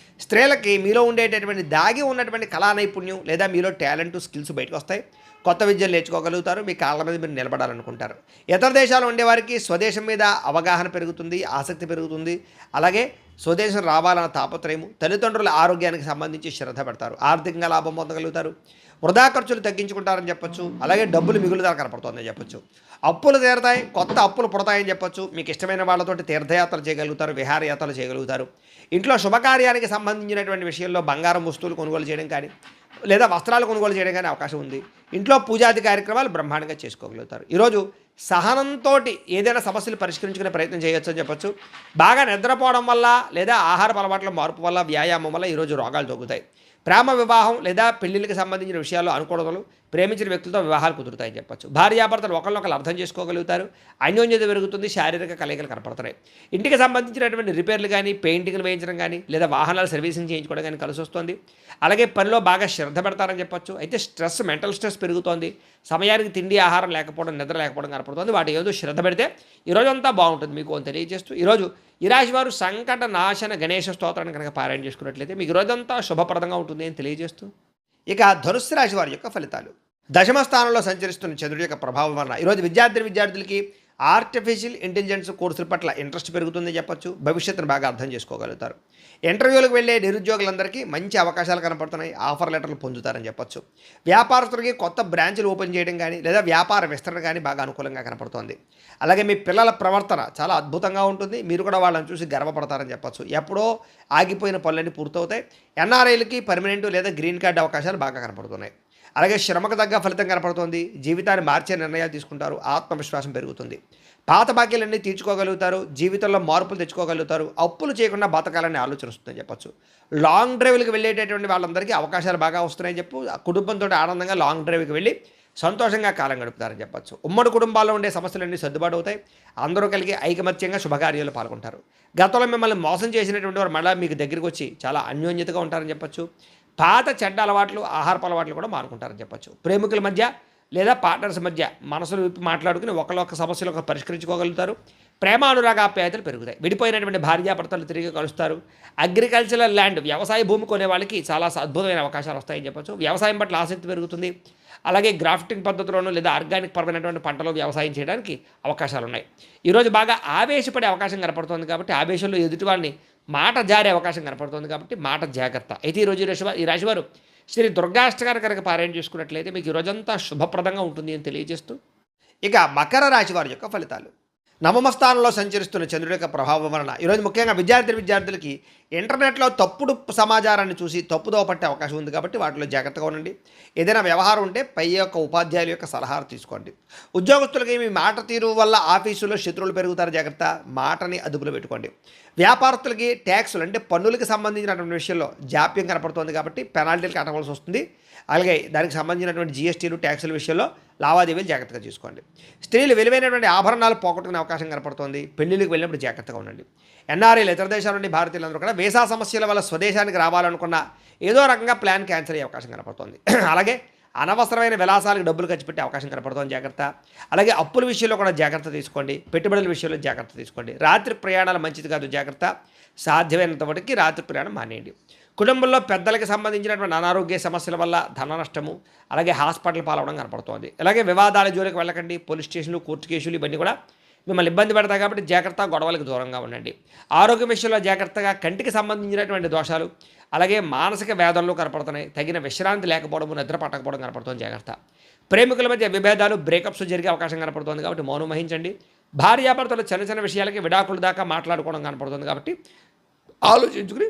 స్త్రీలకి మీలో ఉండేటటువంటి దాగి ఉన్నటువంటి కళా నైపుణ్యం లేదా మీలో టాలెంట్, స్కిల్స్ బయటకు వస్తాయి. కొత్త విద్యలు నేర్చుకోగలుగుతారు. మీ కాళ్ళ మీద మీరు నిలబడాలనుకుంటారు. ఇతర దేశాలు ఉండేవారికి స్వదేశం మీద అవగాహన పెరుగుతుంది, ఆసక్తి పెరుగుతుంది. అలాగే స్వదేశం రావాలన్న తాపత్రయము, తల్లిదండ్రుల ఆరోగ్యానికి సంబంధించి శ్రద్ధ పెడతారు, ఆర్థికంగా లాభం పొందగలుగుతారు, వృధా ఖర్చులు తగ్గించుకుంటారని చెప్పొచ్చు. అలాగే డబ్బులు మిగులుదల కనపడుతుందని చెప్పొచ్చు. అప్పులు తీరతాయి, కొత్త అప్పులు పుడతాయని చెప్పొచ్చు. మీకు ఇష్టమైన వాళ్ళతోటి తీర్థయాత్రలు చేయగలుగుతారు, విహారయాత్రలు చేయగలుగుతారు. ఇంట్లో శుభకార్యానికి సంబంధించినటువంటి విషయంలో బంగారం వస్తువులు కొనుగోలు చేయడం కానీ లేదా వస్త్రాలు కొనుగోలు చేయడం కానీ అవకాశం ఉంది. ఇంట్లో పూజాది కార్యక్రమాలు బ్రహ్మాండంగా చేసుకోగలుగుతారు. ఈరోజు సహనంతో ఏదైనా సమస్యలు పరిష్కరించుకునే ప్రయత్నం చేయొచ్చు అని చెప్పొచ్చు. బాగా నిద్రపోవడం వల్ల లేదా ఆహార అలవాట్ల మార్పు వల్ల, వ్యాయామం వల్ల ఈరోజు రోగాలు తగ్గుతాయి. ప్రేమ వివాహం లేదా పెళ్లిళ్ళకి సంబంధించిన విషయాల్లో అనుకూలతలు, ప్రేమించిన వ్యక్తులతో వివాహాలు కుదురుతాయని చెప్పొచ్చు. భార్యాభర్తలు ఒకరినొకరు అర్థం చేసుకోగలుగుతారు, అన్యోన్యత పెరుగుతుంది, శారీరక కలయికలు కనపడుతున్నాయి. ఇంటికి సంబంధించినటువంటి రిపేర్లు కానీ, పెయింటింగ్లు వేయించడం కానీ లేదా వాహనాలు సర్వీసింగ్ చేయించుకోవడం కానీ కలిసి వస్తుంది. అలాగే పనిలో బాగా శ్రద్ధ పెడతారని చెప్పొచ్చు. అయితే స్ట్రెస్, మెంటల్ స్ట్రెస్ పెరుగుతోంది. సమయానికి తిండి, ఆహారం లేకపోవడం, నిద్ర లేకపోవడం కనపడుతుంది. వాటి ఏదో శ్రద్ధ పెడితే ఈరోజంతా బాగుంటుంది మీకు అని తెలియజేస్తూ, ఈరోజు ఈ రాశి వారు సంకట నాశన గణేష స్తోత్రాన్ని కనుక పారాయణ చేసుకున్నట్లయితే మీకు రోజంతా శుభప్రదంగా ఉంటుంది అని తెలియజేస్తూ, ఇక ధనుస్సు రాశి వారి యొక్క ఫలితాలు. దశమ స్థానంలో సంచరిస్తున్న చంద్రుడి యొక్క ప్రభావం వలన ఈరోజు విద్యార్థులకి ఆర్టిఫిషియల్ ఇంటెలిజెన్స్ కోర్సుల పట్ల ఇంట్రెస్ట్ పెరుగుతుందని చెప్పొచ్చు. భవిష్యత్తును బాగా అర్థం చేసుకోగలుగుతారు. ఇంటర్వ్యూలకు వెళ్ళే నిరుద్యోగులందరికీ మంచి అవకాశాలు కనపడుతున్నాయి, ఆఫర్ లెటర్లు పొందుతారని చెప్పొచ్చు. వ్యాపారస్తులకి కొత్త బ్రాంచ్లు ఓపెన్ చేయడం కానీ లేదా వ్యాపార విస్తరణ కానీ బాగా అనుకూలంగా కనపడుతోంది. అలాగే మీ పిల్లల ప్రవర్తన చాలా అద్భుతంగా ఉంటుంది, మీరు కూడా వాళ్ళని చూసి గర్వపడతారని చెప్పొచ్చు. ఎప్పుడో ఆగిపోయిన పనులన్నీ పూర్తవుతాయి. ఎన్ఆర్ఐలకి పర్మనెంట్ లేదా గ్రీన్ కార్డు అవకాశాలు బాగా కనపడుతున్నాయి. అలాగే శ్రమకు తగ్గ ఫలితం కనపడుతుంది. జీవితాన్ని మార్చే నిర్ణయాలు తీసుకుంటారు, ఆత్మవిశ్వాసం పెరుగుతుంది. పాత బాకీలన్నీ తీర్చుకోగలుగుతారు, జీవితంలో మార్పులు తెచ్చుకోగలుగుతారు, అప్పులు చేయకుండా బతకాలని ఆలోచన వస్తుందని చెప్పచ్చు. లాంగ్ డ్రైవ్కి వెళ్ళేటటువంటి వాళ్ళందరికీ అవకాశాలు బాగా వస్తున్నాయని చెప్పు. కుటుంబంతో ఆనందంగా లాంగ్ డ్రైవ్కి వెళ్ళి సంతోషంగా కాలం గడుపుతారని చెప్పచ్చు. ఉమ్మడి కుటుంబాల్లో ఉండే సమస్యలన్నీ సర్దుబాటు అవుతాయి. అందరూ కలిగి ఐకమత్యంగా శుభకార్యాలు పాల్గొంటారు. గతంలో మిమ్మల్ని మోసం చేసినటువంటి వారు మళ్ళీ మీకు దగ్గరికి వచ్చి చాలా అన్యోన్యతగా ఉంటారని చెప్పచ్చు. పాత చెడ్డ అలవాట్లు, ఆహారపు అలవాట్లు కూడా మానుకుంటారని చెప్పచ్చు. ప్రేమికుల మధ్య లేదా పార్ట్నర్స్ మధ్య మనసులు విప్పి మాట్లాడుకుని ఒకళ్ళొక్క సమస్యలు ఒక పరిష్కరించుకోగలుగుతారు. ప్రేమ అనురాగ ఆప్యాయతలు పెరుగుతాయి. విడిపోయినటువంటి భార్యాభర్తలు తిరిగి కలుస్తారు. అగ్రికల్చరల్ ల్యాండ్, వ్యవసాయ భూమి కొనే వాళ్ళకి చాలా అద్భుతమైన అవకాశాలు వస్తాయని చెప్పచ్చు. వ్యవసాయం పట్ల ఆసక్తి పెరుగుతుంది. అలాగే గ్రాఫ్టింగ్ పద్ధతిలోనూ లేదా ఆర్గానిక్ పరమైనటువంటి పంటలో వ్యవసాయం చేయడానికి అవకాశాలు ఉన్నాయి. ఈరోజు బాగా ఆవేశపడే అవకాశం కనపడుతుంది కాబట్టి ఆవేశంలో ఎదుటి వాళ్ళని మాట జారే అవకాశం కనపడుతుంది కాబట్టి మాట జాగ్రత్త. అయితే ఈరోజు ఈ రాశివారు శ్రీ దుర్గాష్టకాన్ని కనుక పారాయణ చేసుకున్నట్లయితే మీకు ఈ రోజంతా శుభప్రదంగా ఉంటుంది అని తెలియజేస్తూ, ఇక మకర రాశి వారి యొక్క ఫలితాలు. నవమ స్థానంలో సంచరిస్తున్న చంద్రుడి యొక్క ప్రభావం వలన ఈరోజు ముఖ్యంగా విద్యార్థులకి ఇంటర్నెట్లో తప్పుడు సమాచారాన్ని చూసి తప్పుదోవ పట్టే అవకాశం ఉంది కాబట్టి వాటిలో జాగ్రత్తగా ఉండండి. ఏదైనా వ్యవహారం ఉంటే పై యొక్క ఉపాధ్యాయుల యొక్క సలహాలు తీసుకోండి. ఉద్యోగస్తులకి మీ మాట తీరు వల్ల ఆఫీసులో శత్రువులు పెరుగుతారు, జాగ్రత్త. మాటని అదుపులో పెట్టుకోండి. వ్యాపారస్తులకి ట్యాక్సులు అంటే పన్నులకు సంబంధించినటువంటి విషయంలో జాప్యం కనపడుతుంది కాబట్టి పెనాల్టీలు కట్టవలసి వస్తుంది. అలాగే దానికి సంబంధించినటువంటి జీఎస్టీలు, ట్యాక్సుల విషయంలో లావాదేవీలు జాగ్రత్తగా చూసుకోండి. స్త్రీలు విలువైనటువంటి ఆభరణాలు పోగొట్టుకునే అవకాశం కనపడుతుంది. పెళ్లిళ్ళకి వెళ్ళినప్పుడు జాగ్రత్తగా ఉండండి. ఎన్ఆర్ఐలు, ఇతర దేశాల నుండి భారతీయులందరూ కూడా వీసా సమస్యల వల్ల స్వదేశానికి రావాలనుకున్న ఏదో రకంగా ప్లాన్ క్యాన్సిల్ అయ్యే అవకాశం కనపడుతుంది. అలాగే అనవసరమైన విలాసాలకు డబ్బులు ఖర్చు పెట్టే అవకాశం కనపడుతుంది, జాగ్రత్త. అలాగే అప్పుల విషయంలో కూడా జాగ్రత్త తీసుకోండి. పెట్టుబడుల విషయంలో జాగ్రత్త తీసుకోండి. రాత్రి ప్రయాణాలు మంచిది కాదు, జాగ్రత్త. సాధ్యమైనంత వరకు రాత్రి ప్రయాణం మానేయండి. కుటుంబంలో పెద్దలకు సంబంధించినటువంటి అనారోగ్య సమస్యల వల్ల ధన నష్టము, అలాగే హాస్పిటల్ పాలవడం కనపడుతోంది. అలాగే వివాదాల జోలికి వెళ్ళకండి. పోలీస్ స్టేషన్లు, కోర్టు కేసులు ఇవన్నీ కూడా మిమ్మల్ని ఇబ్బంది పెడతాయి కాబట్టి జాగ్రత్త. గొడవలకు దూరంగా ఉండండి. ఆరోగ్య విషయంలో జాగ్రత్తగా. కంటికి సంబంధించినటువంటి దోషాలు, అలాగే మానసిక వేదనలు కనపడుతున్నాయి. తగిన విశ్రాంతి లేకపోవడము, నిద్ర పట్టకపోవడం కనపడుతుంది, జాగ్రత్త. ప్రేమికుల మధ్య విభేదాలు, బ్రేకప్స్ జరిగే అవకాశం కనపడుతుంది కాబట్టి మౌనం వహించండి. భార్యాభర్తలు చిన్న చిన్న విషయాలకి విడాకుల దాకా మాట్లాడుకోవడం కనపడుతుంది కాబట్టి ఆలోచించుకుని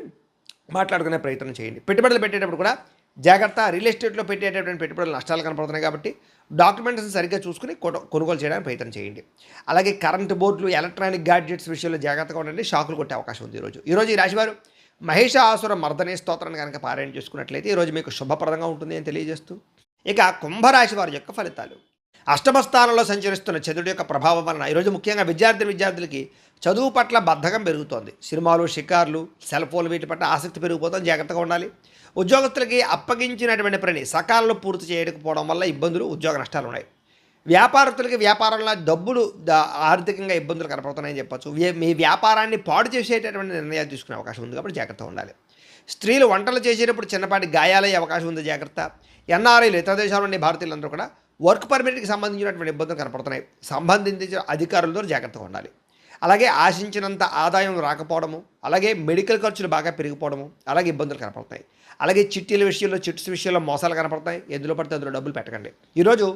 మాట్లాడుకునే ప్రయత్నం చేయండి. పెట్టుబడులు పెట్టేటప్పుడు కూడా జాగ్రత్త. రియల్ ఎస్టేట్లో పెట్టేటటువంటి పెట్టుబడులు నష్టాలు కనపడుతున్నాయి కాబట్టి డాక్యుమెంట్స్ని సరిగ్గా చూసుకుని కొనుగోలు చేయడానికి ప్రయత్నం చేయండి. అలాగే కరెంటు బోర్డులు, ఎలక్ట్రానిక్ గ్యాడ్జెట్స్ విషయంలో జాగ్రత్తగా ఉండండి. ఈరోజు కొట్టే అవకాశం ఉంది. ఈరోజు ఈ రాశివారు మహిషాసుర మర్దనే స్తోత్రాన్ని కనుక పారాయణ చేసుకున్నట్లయితే ఈరోజు మీకు శుభప్రదంగా ఉంటుంది అని తెలియజేస్తూ, ఇక కుంభరాశి వారి యొక్క ఫలితాలు. అష్టమ స్థానంలో సంచరిస్తున్న చంద్రుడి యొక్క ప్రభావం వలన ఈరోజు ముఖ్యంగా విద్యార్థులకి చదువు పట్ల బద్ధకం పెరుగుతోంది. సినిమాలు, షికార్లు, సెల్ ఫోన్లు వీటి పట్ల ఆసక్తి పెరిగిపోతుంది, జాగ్రత్తగా ఉండాలి. ఉద్యోగస్తులకి అప్పగించినటువంటి పని సకాలంలో పూర్తి చేయకపోవడం వల్ల ఇబ్బందులు, ఉద్యోగ నష్టాలు ఉన్నాయి. వ్యాపారస్తులకి వ్యాపారంలో డబ్బులు ఆర్థికంగా ఇబ్బందులు కనపడుతున్నాయని చెప్పచ్చు. మీ వ్యాపారాన్ని పాడు చేసేటటువంటి నిర్ణయాలు తీసుకునే అవకాశం ఉంది కాబట్టి జాగ్రత్తగా ఉండాలి. స్త్రీలు వంటలు చేసేటప్పుడు చిన్నపాటి గాయాలయ్యే అవకాశం ఉంది, జాగ్రత్త. ఎన్ఆర్ఐలు, ఇతర దేశాల నుండి భారతీయులందరూ కూడా వర్క్ పర్మిట్కి సంబంధించినటువంటి ఇబ్బందులు కనపడుతున్నాయి. సంబంధించిన అధికారులతో జాగ్రత్తగా ఉండాలి. అలాగే ఆశించినంత ఆదాయం రాకపోవడము, అలాగే మెడికల్ ఖర్చులు బాగా పెరిగిపోవడము, అలాగే ఇబ్బందులు కనపడతాయి. అలాగే చిట్టీల విషయంలో, చిట్స్ విషయంలో మోసాలు కనపడతాయి. ఎందులో పడితే అందులో డబ్బులు పెట్టకండి. ఈరోజు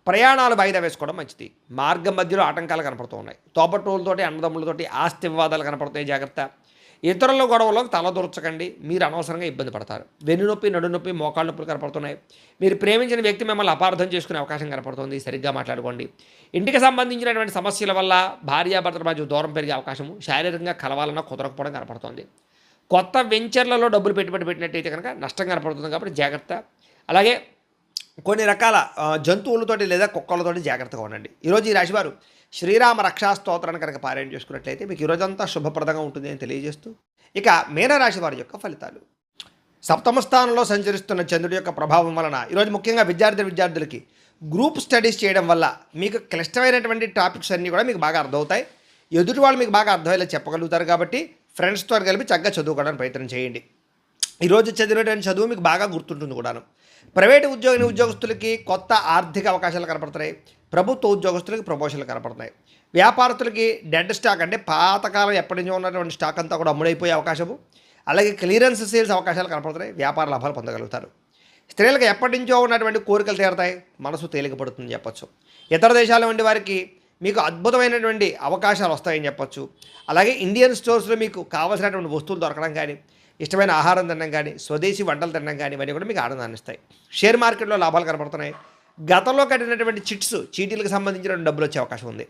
ప్రయాణాలు వాయిదా వేసుకోవడం మంచిది. మార్గం మధ్యలో ఆటంకాలు కనపడుతూ ఉన్నాయి. తోబట్టువులతోటి, అన్నదమ్ములతోటి ఆస్తి వివాదాలు కనపడతాయి, జాగ్రత్త. ఇతరుల గొడవలోకి తలదూర్చకండి, మీరు అనవసరంగా ఇబ్బంది పడతారు. వెన్నునొప్పి, నడునొప్పి, మోకాళ్ళ నొప్పులు కనపడుతున్నాయి. మీరు ప్రేమించిన వ్యక్తి మిమ్మల్ని అపార్థం చేసుకునే అవకాశం కనపడుతుంది. సరిగ్గా మాట్లాడుకోండి. ఇంటికి సంబంధించినటువంటి సమస్యల వల్ల భార్యాభర్తల మధ్య దూరం పెరిగే అవకాశము, శారీరకంగా కలవాలన్నా కుదరకపోవడం కనపడుతుంది. కొత్త వెంచర్లలో డబ్బులు పెట్టుబడి పెట్టినట్టయితే కనుక నష్టం కనపడుతుంది, కాబట్టి జాగ్రత్త. అలాగే కొన్ని రకాల జంతువులతోటి లేదా కుక్కలతోటి జాగ్రత్తగా ఉండండి. ఈరోజు ఈ రాశివారు శ్రీరామ రక్షా స్తోత్రాన్ని కనుక పారాయణ చేసుకున్నట్లయితే మీకు ఈరోజంతా శుభప్రదంగా ఉంటుంది అని తెలియజేస్తూ, ఇక మీనరాశి వారి యొక్క ఫలితాలు. సప్తమ స్థానంలో సంచరిస్తున్న చంద్రుడి యొక్క ప్రభావం వలన ఈరోజు ముఖ్యంగా విద్యార్థులకి గ్రూప్ స్టడీస్ చేయడం వల్ల మీకు క్లిష్టమైనటువంటి టాపిక్స్ అన్నీ కూడా మీకు బాగా అర్థమవుతాయి. ఎదుటి వాళ్ళు మీకు బాగా అర్థమయ్యేలా చెప్పగలుగుతారు. కాబట్టి ఫ్రెండ్స్తో కలిపి చక్కగా చదువుకోవడానికి ప్రయత్నం చేయండి. ఈరోజు చదివినటువంటి చదువు మీకు బాగా గుర్తుంటుంది కూడాను. ప్రైవేటు ఉద్యోగస్తులకి కొత్త ఆర్థిక అవకాశాలు కనపడతాయి. ప్రభుత్వ ఉద్యోగస్తులకి ప్రమోషన్లు కనపడతాయి. వ్యాపారస్తులకి డెడ్ స్టాక్ అంటే పాతకాలం ఎప్పటి నుంచో ఉన్నటువంటి స్టాక్ అంతా కూడా అమ్ముడైపోయే అవకాశము, అలాగే క్లియరెన్స్ సేల్స్ అవకాశాలు కనపడతాయి. వ్యాపార లాభాలు పొందగలుగుతారు. స్త్రీలకు ఎప్పటి నుంచో ఉన్నటువంటి కోరికలు తీరతాయి, మనసు తేలికపడుతుంది చెప్పచ్చు. ఇతర దేశాల వంటి వారికి మీకు అద్భుతమైనటువంటి అవకాశాలు వస్తాయని చెప్పచ్చు. అలాగే ఇండియన్ స్టోర్స్లో మీకు కావాల్సినటువంటి వస్తువులు దొరకడం కానీ, ఇష్టమైన ఆహారం తినడం కానీ, స్వదేశీ వంటలు తినడం కానీ ఇవన్నీ కూడా మీకు ఆనందాన్ని ఇస్తాయి. షేర్ మార్కెట్లో లాభాలు కనపడుతున్నాయి. గతంలో కట్టినటువంటి చీటీలకు సంబంధించిన డబ్బులు వచ్చే అవకాశం ఉంది.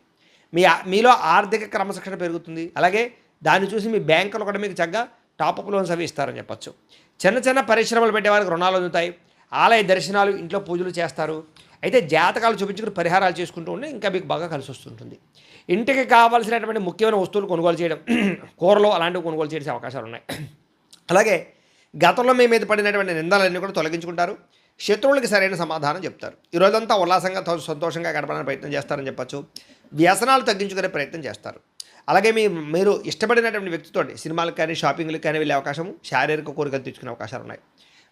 మీలో ఆర్థిక క్రమశిక్షణ పెరుగుతుంది. అలాగే దాన్ని చూసి మీ బ్యాంకులు కూడా మీకు చక్కగా టాపప్ లోన్స్ అవి ఇస్తారని చెప్పచ్చు. చిన్న చిన్న పరిశ్రమలు పెట్టే వారికి రుణాలు అందుతాయి. ఆలయ దర్శనాలు, ఇంట్లో పూజలు చేస్తారు. అయితే జాతకాలు చూపించుకుని పరిహారాలు చేసుకుంటూ ఉంటే ఇంకా మీకు బాగా కలిసి వస్తుంటుంది. ఇంటికి కావాల్సినటువంటి ముఖ్యమైన వస్తువులు కొనుగోలు చేయడం, కూరలు అలాంటివి కొనుగోలు చేసే అవకాశాలు ఉన్నాయి. అలాగే గతంలో మీ మీద పడినటువంటి నిందలన్నీ కూడా తొలగించుకుంటారు. శత్రువులకి సరైన సమాధానం చెప్తారు. ఈరోజంతా ఉల్లాసంగా సంతోషంగా గడపడానికి ప్రయత్నం చేస్తారని చెప్పచ్చు. వ్యసనాలు తగ్గించుకునే ప్రయత్నం చేస్తారు. అలాగే మీరు ఇష్టపడినటువంటి వ్యక్తితోటి సినిమాలకు కానీ, షాపింగ్లకు కానీ వెళ్ళే అవకాశము, శారీరక కోరికలు తెచ్చుకునే అవకాశాలు ఉన్నాయి.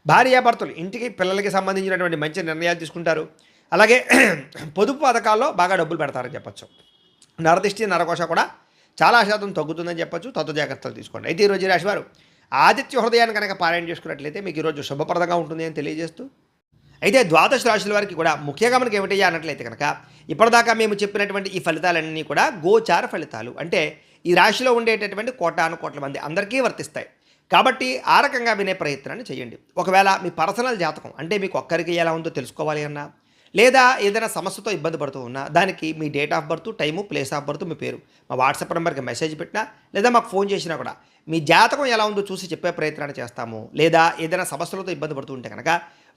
భార్యాభర్తలు ఇంటికి, పిల్లలకి సంబంధించినటువంటి మంచి నిర్ణయాలు తీసుకుంటారు. అలాగే పొదుపు పథకాల్లో బాగా డబ్బులు పెడతారని చెప్పచ్చు. నరదిష్టి, నరకోశ కూడా చాలా శాతం తగ్గుతుందని చెప్పచ్చు. తత్వ జాగ్రత్తలు తీసుకోండి. అయితే ఈరోజు రాశి వారు ఆదిత్య హృదయాన్ని కనుక పారాయణ చేసుకున్నట్లయితే మీకు ఈరోజు శుభప్రదంగా ఉంటుంది అని తెలియజేస్తూ, అయితే ద్వాదశ రాశుల వారికి కూడా ముఖ్యంగా మనకి ఏమిటయ్యా అన్నట్లయితే కనుక ఇప్పటిదాకా మేము చెప్పినటువంటి ఈ ఫలితాలన్నీ కూడా గోచార ఫలితాలు. అంటే ఈ రాశిలో ఉండేటటువంటి కోటాను కోట్ల మంది అందరికీ వర్తిస్తాయి. కాబట్టి ఆ రకంగా వినే ప్రయత్నాన్ని చేయండి. ఒకవేళ మీ పర్సనల్ జాతకం అంటే మీకు ఒక్కరికి ఎలా ఉందో తెలుసుకోవాలి అన్నా, లేదా ఏదైనా సమస్యతో ఇబ్బంది పడుతూ ఉన్నా, దానికి మీ date of birth, time, place of birth, మీ పేరు మా వాట్సాప్ నెంబర్కి మెసేజ్ పెట్టినా, లేదా మాకు ఫోన్ చేసినా కూడా మీ జాతకం ఎలా ఉందో చూసి చెప్పే ప్రయత్నాన్ని చేస్తాము. లేదా ఏదైనా సమస్యలతో ఇబ్బంది పడుతూ ఉంటే కనుక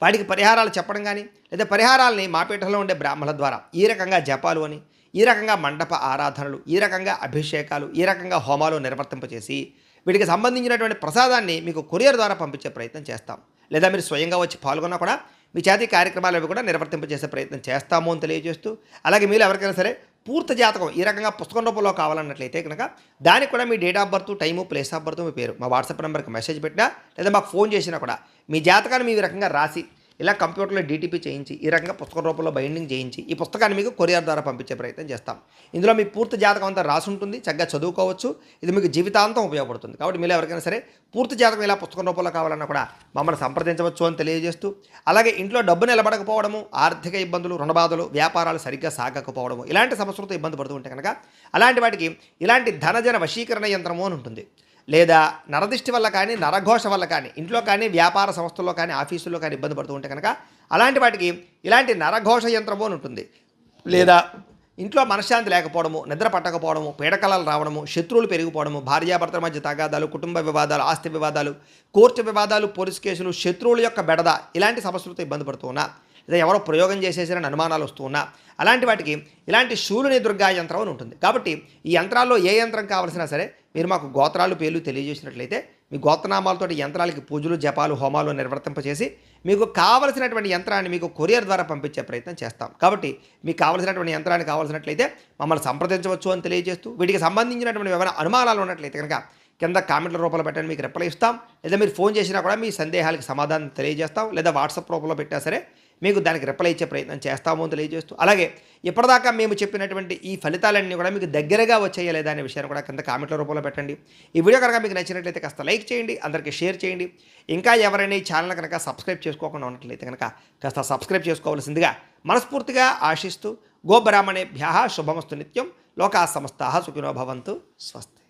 వాటికి పరిహారాలు చెప్పడం కానీ, లేదా పరిహారాలని మా పీఠంలో ఉండే బ్రాహ్మణుల ద్వారా ఈ రకంగా జపాలు అని, ఈ రకంగా మండప ఆరాధనలు, ఈ రకంగా అభిషేకాలు, ఈ రకంగా హోమాలు నిర్వర్తింపచేసి వీటికి సంబంధించినటువంటి ప్రసాదాన్ని మీకు కొరియర్ ద్వారా పంపించే ప్రయత్నం చేస్తాం. లేదా మీరు స్వయంగా వచ్చి పాల్గొన్నా కూడా మీ చేతి కార్యక్రమాలు అవి కూడా నిర్వర్తింపజేసే ప్రయత్నం చేస్తాము అని తెలియజేస్తూ, అలాగే మీరు ఎవరికైనా సరే పూర్తి జాతకం ఈ రకంగా పుస్తకం రూపంలో కావాలన్నట్లయితే కనుక దానికి కూడా మీ date of birth, time, place of birth, మీ పేరు మా వాట్సాప్ నెంబర్కి మెసేజ్ పెట్టినా, లేదా మాకు ఫోన్ చేసినా కూడా మీ జాతకాన్ని మీ రకంగా రాసి ఇలా కంప్యూటర్లో డీటీపీ చేయించి ఈ రకంగా పుస్తకం రూపంలో బైండింగ్ చేయించి ఈ పుస్తకాన్ని మీకు కొరియర్ ద్వారా పంపించే ప్రయత్నం చేస్తాం. ఇందులో మీ పూర్తి జాతకం అంతా రాసి ఉంటుంది, చక్కగా చదువుకోవచ్చు. ఇది మీకు జీవితాంతం ఉపయోగపడుతుంది. కాబట్టి మీరు ఎవరికైనా సరే పూర్తి జాతకం ఇలా పుస్తకం రూపంలో కావాలన్నా కూడా మమ్మల్ని సంప్రదించవచ్చు అని తెలియజేస్తూ, అలాగే ఇంట్లో డబ్బు నిలబడకపోవడము, ఆర్థిక ఇబ్బందులు, రుణబాధలు, వ్యాపారాలు సరిగ్గా సాగకపోవడము, ఇలాంటి సమస్యలతో ఇబ్బంది పడుతూ ఉంటే కనుక అలాంటి వాటికి ఇలాంటి ధనజన వశీకరణ యంత్రము అని ఉంటుంది. లేదా నరదిష్టి వల్ల కానీ, నరఘోష వల్ల కానీ, ఇంట్లో కానీ, వ్యాపార సంస్థల్లో కానీ, ఆఫీసుల్లో కానీ ఇబ్బంది పడుతూ ఉంటే కనుక అలాంటి వాటికి ఇలాంటి నరఘోష యంత్రము అని ఉంటుంది. లేదా ఇంట్లో మనశ్శాంతి లేకపోవడము, నిద్ర పట్టకపోవడము, పీడకలలు రావడము, శత్రువులు పెరిగిపోవడము, భార్యాభర్తల మధ్య తగాదాలు, కుటుంబ వివాదాలు, ఆస్తి వివాదాలు, కోర్టు వివాదాలు, పోలీసు కేసులు, శత్రువుల యొక్క బెడద, ఇలాంటి సమస్యలతో ఇబ్బంది పడుతూ ఉన్నా, లేదా ఎవరో ప్రయోగం చేసేసిన అనుమానాలు వస్తూ ఉన్నా అలాంటి వాటికి ఇలాంటి శూలుని దుర్గా యంత్రం అని ఉంటుంది. కాబట్టి ఈ యంత్రాల్లో ఏ యంత్రం కావాల్సినా సరే మీరు మాకు గోత్రాలు, పేర్లు తెలియజేసినట్లయితే మీ గోత్రనామాలతోటి యంత్రాలకి పూజలు, జపాలు, హోమాలు నిర్వర్తింపచేసి మీకు కావలసినటువంటి యంత్రాన్ని మీకు కొరియర్ ద్వారా పంపించే ప్రయత్నం చేస్తాం. కాబట్టి మీకు కావలసినటువంటి యంత్రాన్ని కావాల్సినట్లయితే మమ్మల్ని సంప్రదించవచ్చు అని తెలియజేస్తూ, వీటికి సంబంధించినటువంటి ఏమైనా అనుమానాలు ఉన్నట్లయితే కనుక కింద కామెంట్ల రూపంలో పెట్టండి, మీకు రిప్లై ఇస్తాం. లేదా మీరు ఫోన్ చేసినా కూడా మీ సందేహాలకు సమాధానం తెలియజేస్తాం. లేదా వాట్సాప్ రూపంలో పెట్టినా సరే మీకు దానికి రిప్లై ఇచ్చే ప్రయత్నం చేస్తామో తెలియజేస్తూ, అలాగే ఇప్పటిదాకా మేము చెప్పినటువంటి ఈ ఫలితాలన్నీ కూడా మీకు దగ్గరగా వచ్చాయా లేదా అనే విషయాన్ని కూడా కింద కామెంట్ల రూపంలో పెట్టండి. ఈ వీడియో కనుక మీకు నచ్చినట్లయితే కాస్త లైక్ చేయండి, అందరికీ షేర్ చేయండి. ఇంకా ఎవరైనా ఈ ఛానల్ కనుక సబ్స్క్రైబ్ చేసుకోకుండా ఉన్నట్లయితే కనుక కాస్త సబ్స్క్రైబ్ చేసుకోవాల్సిందిగా మనస్ఫూర్తిగా ఆశిస్తూ, గోబ్రాహ్మణేభ్యः శుభమస్తు నిత్యం, లోకా సమస్తాః సుఖినో భవంతు, స్వస్తి.